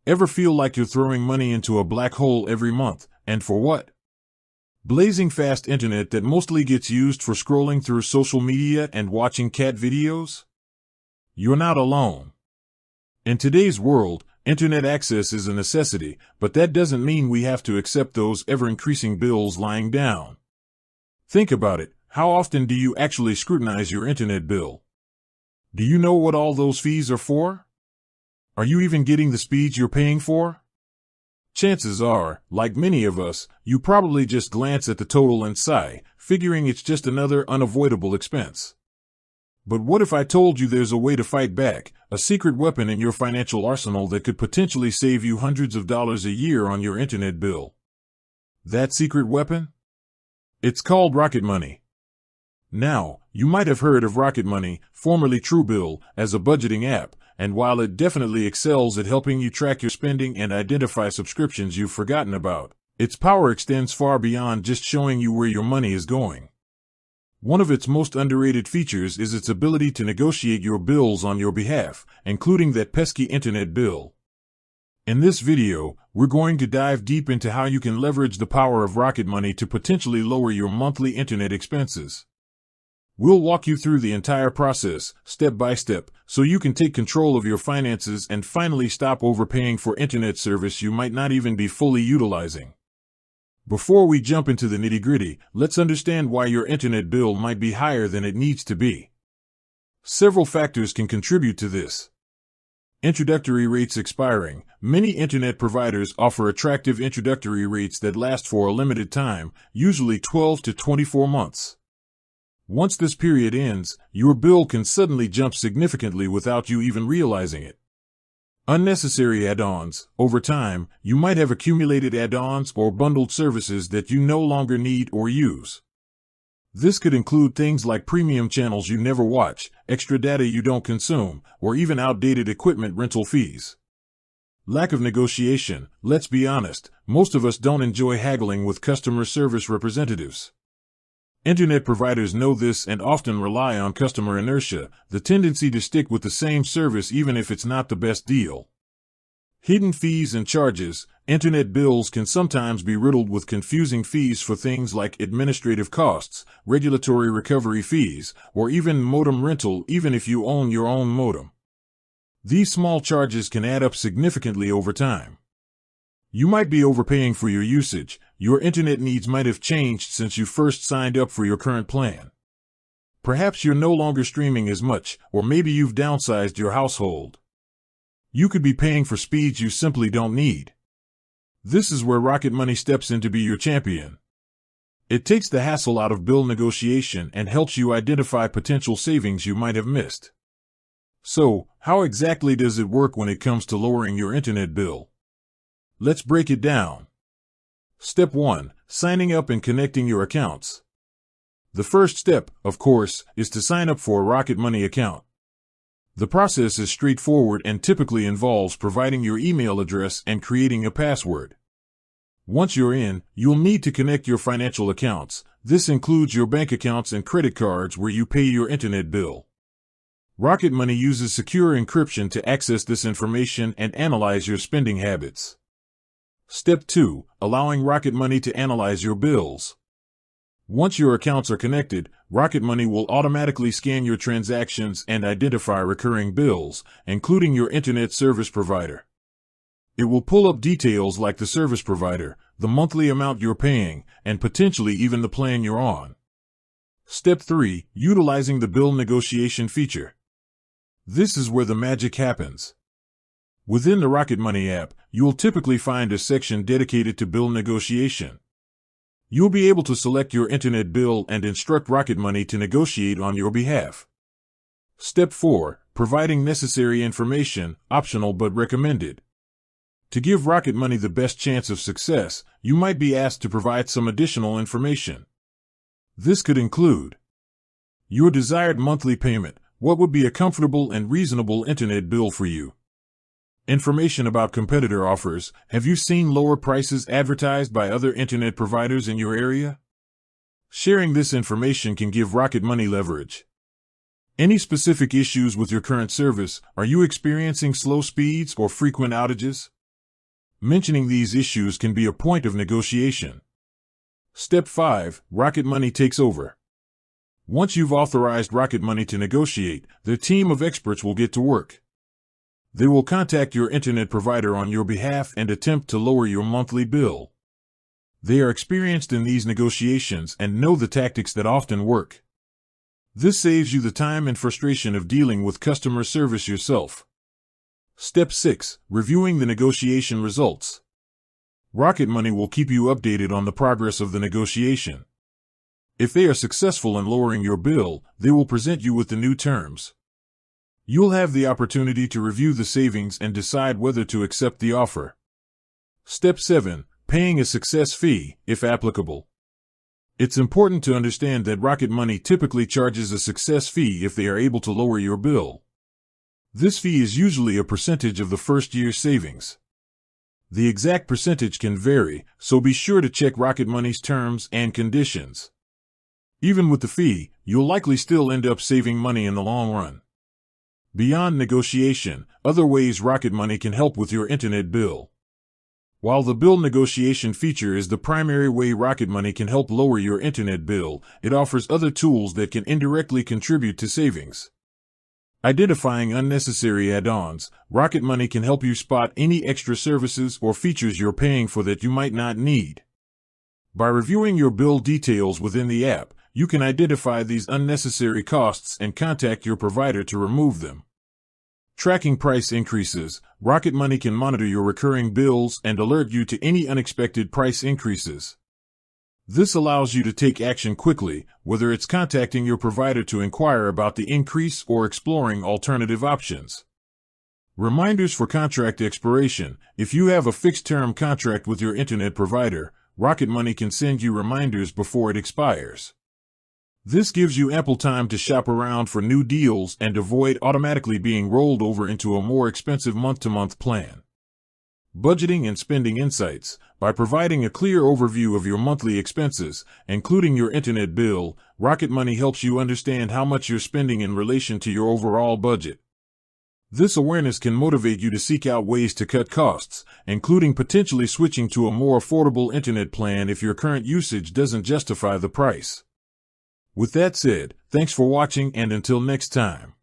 Ever feel like you're throwing money into a black hole every month, and for what? Blazing fast internet that mostly gets used for scrolling through social media and watching cat videos? You're not alone. In today's world, internet access is a necessity, but that doesn't mean we have to accept those ever-increasing bills lying down. Think about it. How often do you actually scrutinize your internet bill? Do you know what all those fees are for? Are you even getting the speeds you're paying for? Chances are, like many of us, you probably just glance at the total and sigh, figuring it's just another unavoidable expense. But what if I told you there's a way to fight back, a secret weapon in your financial arsenal that could potentially save you hundreds of dollars a year on your internet bill? That secret weapon? It's called Rocket Money. Now, you might have heard of Rocket Money, formerly Truebill, as a budgeting app, and while it definitely excels at helping you track your spending and identify subscriptions you've forgotten about, its power extends far beyond just showing you where your money is going. One of its most underrated features is its ability to negotiate your bills on your behalf, including that pesky internet bill. In this video, we're going to dive deep into how you can leverage the power of Rocket Money to potentially lower your monthly internet expenses. We'll walk you through the entire process, step by step, so you can take control of your finances and finally stop overpaying for internet service you might not even be fully utilizing. Before we jump into the nitty-gritty, let's understand why your internet bill might be higher than it needs to be. Several factors can contribute to this. Introductory rates expiring. Many internet providers offer attractive introductory rates that last for a limited time, usually 12 to 24 months. Once this period ends, your bill can suddenly jump significantly without you even realizing it. Unnecessary add-ons. Over time, you might have accumulated add-ons or bundled services that you no longer need or use. This could include things like premium channels you never watch, extra data you don't consume, or even outdated equipment rental fees. Lack of negotiation. Let's be honest, most of us don't enjoy haggling with customer service representatives. Internet providers know this and often rely on customer inertia, the tendency to stick with the same service even if it's not the best deal. Hidden fees and charges. Internet bills can sometimes be riddled with confusing fees for things like administrative costs, regulatory recovery fees, or even modem rental even if you own your own modem. These small charges can add up significantly over time. You might be overpaying for your usage. Your internet needs might have changed since you first signed up for your current plan. Perhaps you're no longer streaming as much, or maybe you've downsized your household. You could be paying for speeds you simply don't need. This is where Rocket Money steps in to be your champion. It takes the hassle out of bill negotiation and helps you identify potential savings you might have missed. So, how exactly does it work when it comes to lowering your internet bill? Let's break it down. Step 1. Signing up and connecting your accounts. The first step, of course, is to sign up for a Rocket Money account. The process is straightforward and typically involves providing your email address and creating a password. Once you're in, you'll need to connect your financial accounts. This includes your bank accounts and credit cards where you pay your internet bill. Rocket Money uses secure encryption to access this information and analyze your spending habits. Step 2. Allowing Rocket Money to analyze your bills. Once your accounts are connected, Rocket Money will automatically scan your transactions and identify recurring bills, including your internet service provider. It will pull up details like the service provider, the monthly amount you're paying, and potentially even the plan you're on. Step 3. Utilizing the bill negotiation feature. This is where the magic happens. Within the Rocket Money app, you'll typically find a section dedicated to bill negotiation. You'll be able to select your internet bill and instruct Rocket Money to negotiate on your behalf. Step 4. Providing necessary information, optional but recommended. To give Rocket Money the best chance of success, you might be asked to provide some additional information. This could include your desired monthly payment. What would be a comfortable and reasonable internet bill for you? Information about competitor offers. Have you seen lower prices advertised by other internet providers in your area? Sharing this information can give Rocket Money leverage. Any specific issues with your current service? Are you experiencing slow speeds or frequent outages? Mentioning these issues can be a point of negotiation. Step 5. Rocket Money takes over. Once you've authorized Rocket Money to negotiate, their team of experts will get to work. They will contact your internet provider on your behalf and attempt to lower your monthly bill. They are experienced in these negotiations and know the tactics that often work. This saves you the time and frustration of dealing with customer service yourself. Step 6. Reviewing the negotiation results. Rocket Money will keep you updated on the progress of the negotiation. If they are successful in lowering your bill, they will present you with the new terms. You'll have the opportunity to review the savings and decide whether to accept the offer. Step 7. Paying a success fee, if applicable. It's important to understand that Rocket Money typically charges a success fee if they are able to lower your bill. This fee is usually a percentage of the first year's savings. The exact percentage can vary, so be sure to check Rocket Money's terms and conditions. Even with the fee, you'll likely still end up saving money in the long run. Beyond negotiation, other ways Rocket Money can help with your internet bill. While the bill negotiation feature is the primary way Rocket Money can help lower your internet bill, it offers other tools that can indirectly contribute to savings. Identifying unnecessary add-ons, Rocket Money can help you spot any extra services or features you're paying for that you might not need. By reviewing your bill details within the app, you can identify these unnecessary costs and contact your provider to remove them. Tracking price increases, Rocket Money can monitor your recurring bills and alert you to any unexpected price increases. This allows you to take action quickly, whether it's contacting your provider to inquire about the increase or exploring alternative options. Reminders for contract expiration. If you have a fixed-term contract with your internet provider, Rocket Money can send you reminders before it expires. This gives you ample time to shop around for new deals and avoid automatically being rolled over into a more expensive month-to-month plan. Budgeting and spending insights. By providing a clear overview of your monthly expenses, including your internet bill, Rocket Money helps you understand how much you're spending in relation to your overall budget. This awareness can motivate you to seek out ways to cut costs, including potentially switching to a more affordable internet plan if your current usage doesn't justify the price. With that said, thanks for watching, and until next time.